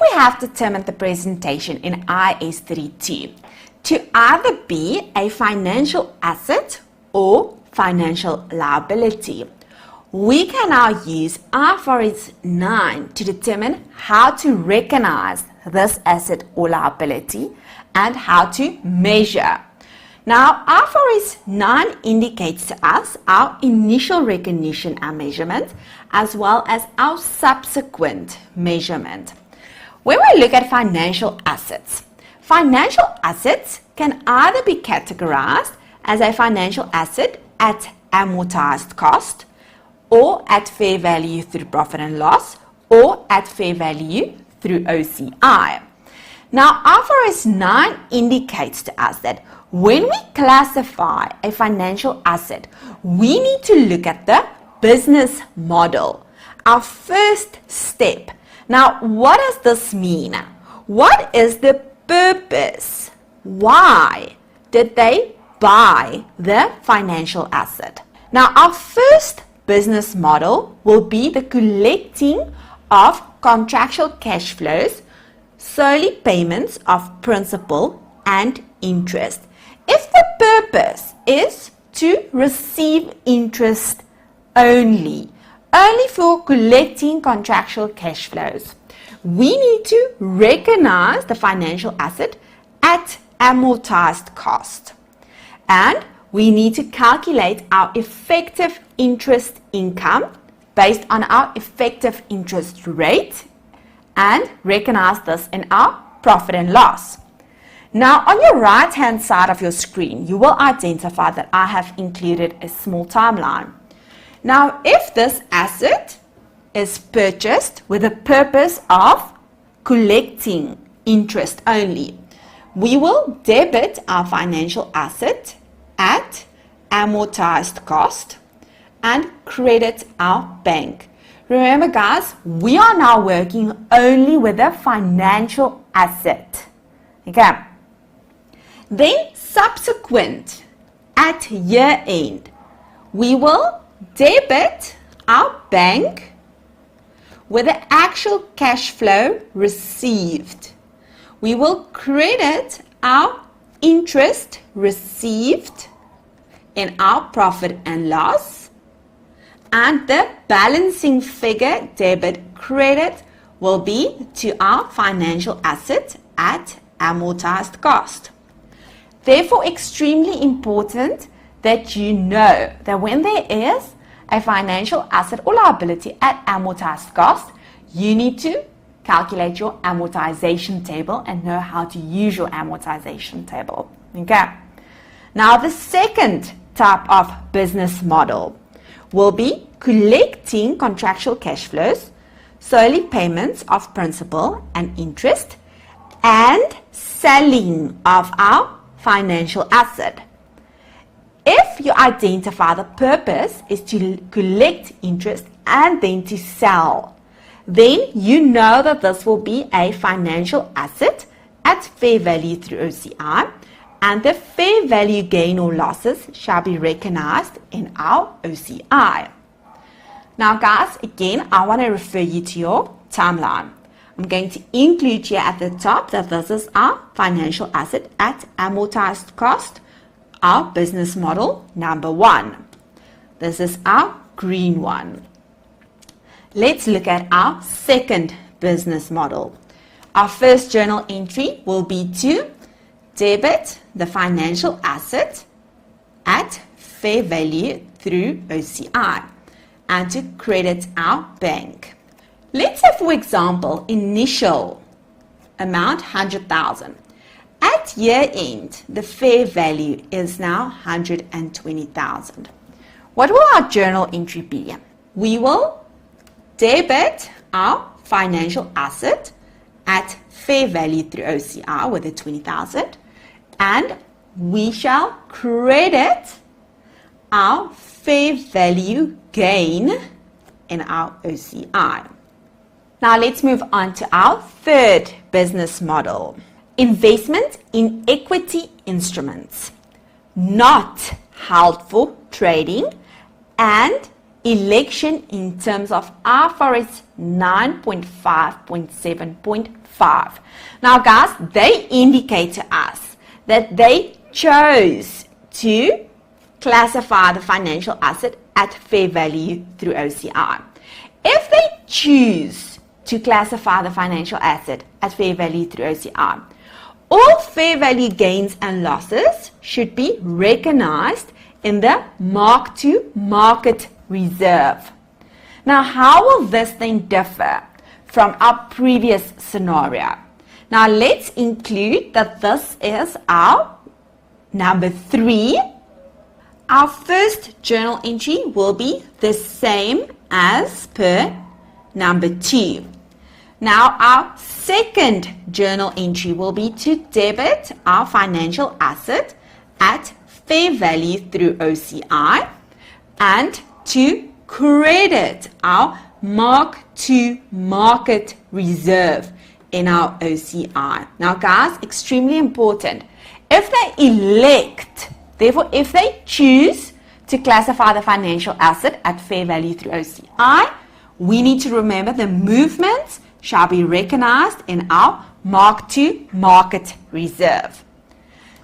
we have determined the presentation in IAS 32 to either be a financial asset or financial liability, we can now use IFRS 9 to determine how to recognize this asset or liability and how to measure. Now, IFRS 9 indicates to us our initial recognition and measurement as well as our subsequent measurement. When we look at financial assets can either be categorized as a financial asset at amortized cost, or at fair value through profit and loss, or at fair value through OCI. Now, IFRS 9 indicates to us that when we classify a financial asset, we need to look at the business model, our first step. Now, what does this mean? What is the purpose? Why did they buy the financial asset? Now, our first business model will be the collecting of contractual cash flows, solely payments of principal and interest. If the purpose is to receive interest only for collecting contractual cash flows, we need to recognize the financial asset at amortized cost. And we need to calculate our effective interest income based on our effective interest rate and recognize this in our profit and loss. Now, on your right hand side of your screen, you will identify that I have included a small timeline. Now, if this asset is purchased with the purpose of collecting interest only, we will debit our financial asset at amortized cost and credit our bank. Remember, guys, we are now working only with a financial asset. Okay. Then subsequent, at year end, we will debit our bank with the actual cash flow received. We will credit our interest received in our profit and loss, and the balancing figure, debit credit, will be to our financial asset at amortized cost. Therefore, extremely important that you know that when there is a financial asset or liability at amortized cost, you need to calculate your amortization table and know how to use your amortization table. Okay. Now, the second type of business model will be collecting contractual cash flows, solely payments of principal and interest, and selling of our financial asset. If you identify the purpose is to collect interest and then to sell, then you know that this will be a financial asset at fair value through OCI, and the fair value gain or losses shall be recognized in our OCI. Now, guys, again, I want to refer you to your timeline. I'm going to include here at the top that this is our financial asset at amortized cost, our business model number 1. This is our green one. Let's look at our second business model. Our first journal entry will be to debit the financial asset at fair value through OCI and to credit our bank. Let's say, for example, initial amount 100,000. At year end, the fair value is now 120,000. What will our journal entry be? We will debit our financial asset at fair value through OCI with the 20,000, and we shall credit our fair value gain in our OCI. Now let's move on to our third business model. Investment in equity instruments not held for trading and election in terms of IFRS 9.5.7.5. Now guys, they indicate to us that they chose to classify the financial asset at fair value through OCI. If they choose to classify the financial asset at fair value through OCI, all fair value gains and losses should be recognized in the mark-to-market reserve. Now, how will this then differ from our previous scenario? Now, let's include that this is our number 3. Our first journal entry will be the same as per number 2. Now, our second journal entry will be to debit our financial asset at fair value through OCI and to credit our mark-to-market reserve in our OCI. Now, guys, extremely important. If they elect, therefore, if they choose to classify the financial asset at fair value through OCI, we need to remember the movements shall be recognized in our mark-to-market reserve.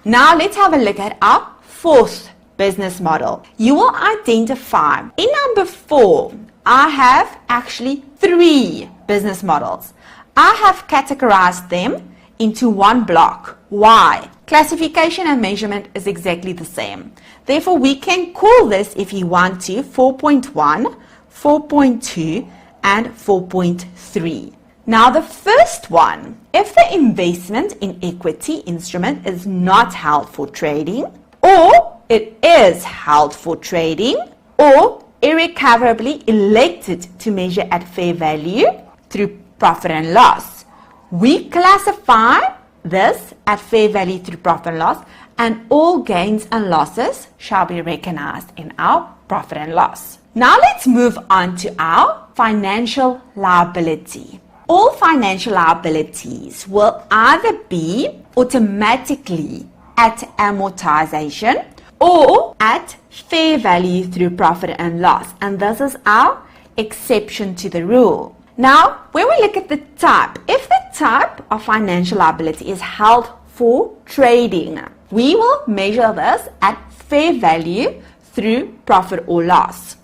Now, let's have a look at our fourth business model. You will identify in number 4, I have actually 3 business models. I have categorized them into one block. Why? Classification and measurement is exactly the same. Therefore, we can call this, if you want to, 4.1, 4.2, and 4.3. Now, the first one, if the investment in equity instrument is not held for trading, or it is held for trading, or irrecoverably elected to measure at fair value through profit and loss, we classify this at fair value through profit and loss, and all gains and losses shall be recognized in our profit and loss. Now let's move on to our financial liability. All financial liabilities will either be automatically at amortization or at fair value through profit and loss, and this is our exception to the rule. Now, when we look at the type, if the type of financial liability is held for trading, we will measure this at fair value through profit or loss.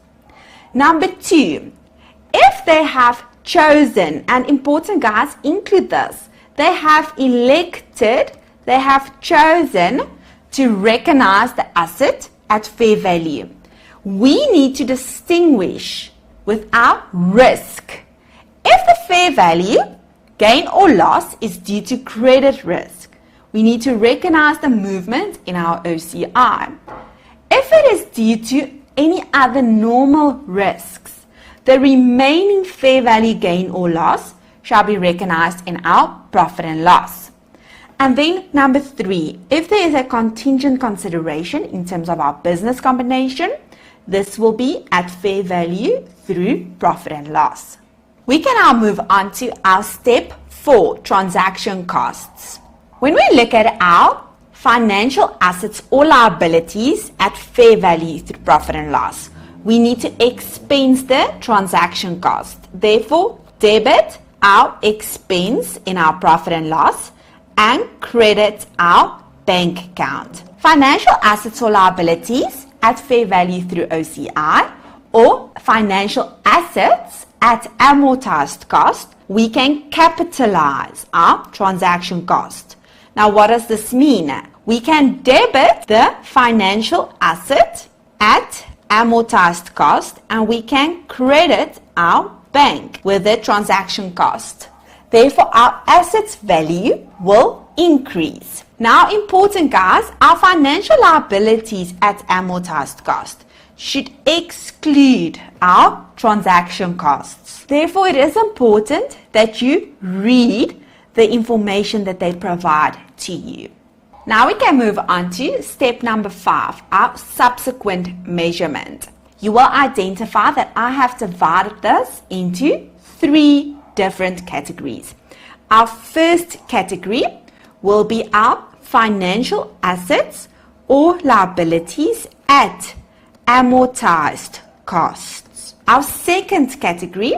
Number 2, if they have chosen, and important guys, include this, they have chosen to recognize the asset at fair value, we need to distinguish with our risk. If the fair value, gain or loss, is due to credit risk, we need to recognize the movement in our OCI. If it is due to any other normal risks, the remaining fair value gain or loss shall be recognized in our profit and loss. And then number 3, if there is a contingent consideration in terms of our business combination, this will be at fair value through profit and loss. We can now move on to our step 4, transaction costs. When we look at our financial assets or liabilities at fair value through profit and loss, we need to expense the transaction cost. Therefore, debit our expense in our profit and loss and credit our bank account. Financial assets or liabilities at fair value through OCI or financial assets at amortized cost, we can capitalize our transaction cost. Now, what does this mean? We can debit the financial asset at amortized cost and we can credit our bank with the transaction cost. Therefore, our assets value will increase. Now, important guys, our financial liabilities at amortized cost should exclude our transaction costs. Therefore, it is important that you read the information that they provide to you. Now we can move on to step number 5, our subsequent measurement. You will identify that I have divided this into 3 different categories. Our first category will be our financial assets or liabilities at amortized costs. Our second category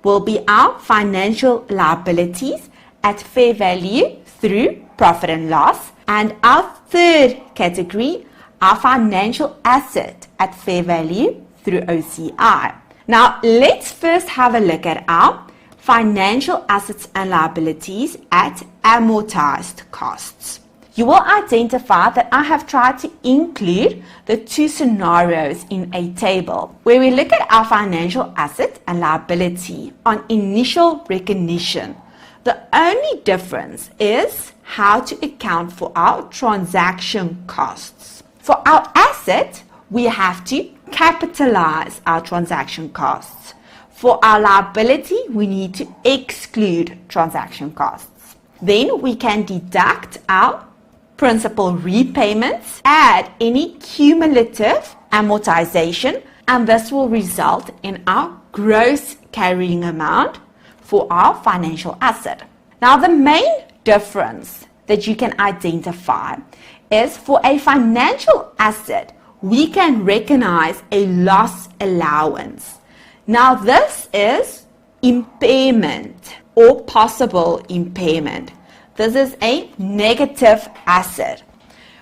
will be our financial liabilities at fair value through profit and loss. And our third category, our financial asset at fair value through OCI. Now, let's first have a look at our financial assets and liabilities at amortized costs. You will identify that I have tried to include the two scenarios in a table where we look at our financial asset and liability on initial recognition. The only difference is how to account for our transaction costs. For our asset, we have to capitalize our transaction costs. For our liability, we need to exclude transaction costs. Then we can deduct our principal repayments, add any cumulative amortization, and this will result in our gross carrying amount for our financial asset. Now, the main difference that you can identify is for a financial asset, we can recognize a loss allowance. Now, this is impairment or possible impairment. This is a negative asset.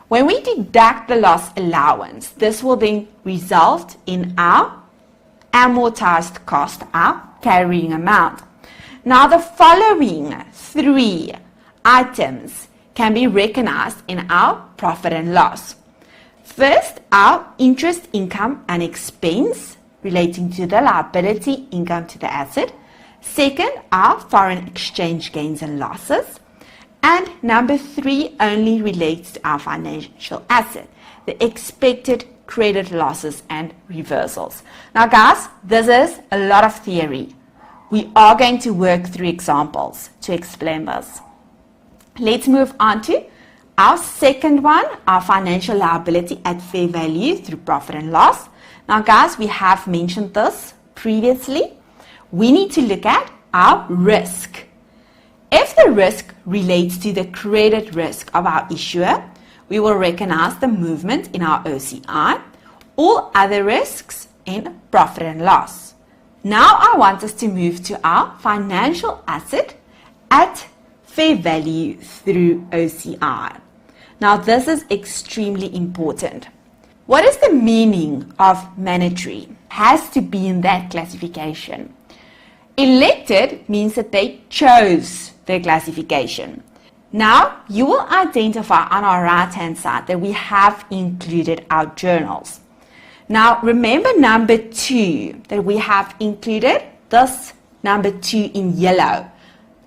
When we deduct the loss allowance, this will then result in our amortized cost, our carrying amount. Now, the following three items can be recognized in our profit and loss. First, our interest income and expense relating to the liability income to the asset. Second, our foreign exchange gains and losses. And number three only relates to our financial asset, the expected credit losses and reversals. Now guys, this is a lot of theory. We are going to work through examples to explain this. Let's move on to our second one, our financial liability at fair value through profit and loss. Now guys, we have mentioned this previously. We need to look at our risk. If the risk relates to the credit risk of our issuer, we will recognize the movement in our OCI, all other risks in profit and loss. Now I want us to move to our financial asset at fair value through OCI. Now this is extremely important. What is the meaning of mandatory? Has to be in that classification. Elected means that they chose their classification. Now, you will identify on our right-hand side that we have included our journals. Now, remember number 2, that we have included this number 2 in yellow,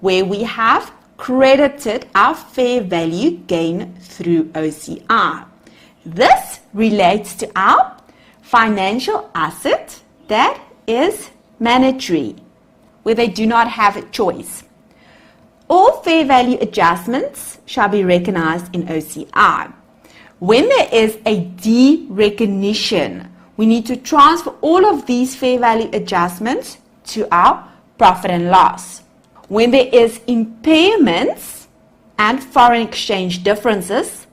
where we have credited our fair value gain through OCI. This relates to our financial asset that is mandatory, where they do not have a choice. All fair value adjustments shall be recognized in OCI. When there is a de-recognition, we need to transfer all of these fair value adjustments to our profit and loss. When there is impairments and foreign exchange differences,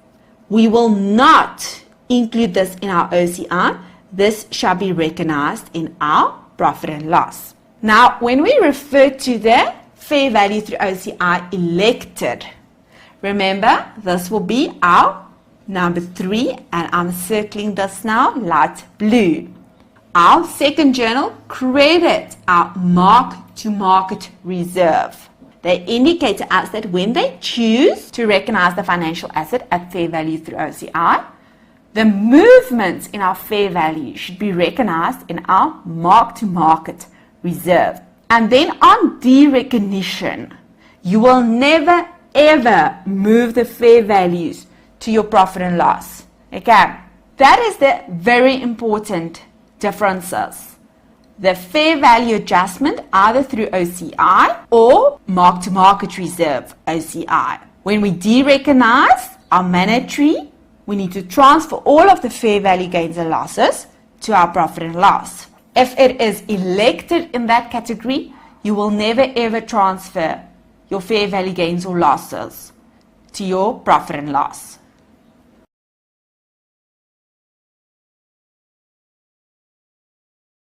we will not include this in our OCI. This shall be recognized in our profit and loss. Now, when we refer to the fair value through OCI elected, remember this will be our number 3, and I'm circling this now light blue. Our second journal credit our mark-to-market reserve. They indicate to us that when they choose to recognize the financial asset at fair value through OCI, the movements in our fair value should be recognized in our mark-to-market reserve. And then on de-recognition, you will never ever move the fair values to your profit and loss. Okay, that is the very important differences. The fair value adjustment either through OCI or mark-to-market reserve OCI. When we de-recognize our mandatory, we need to transfer all of the fair value gains and losses to our profit and loss. If it is elected in that category, you will never ever transfer your fair value gains or losses to your profit and loss.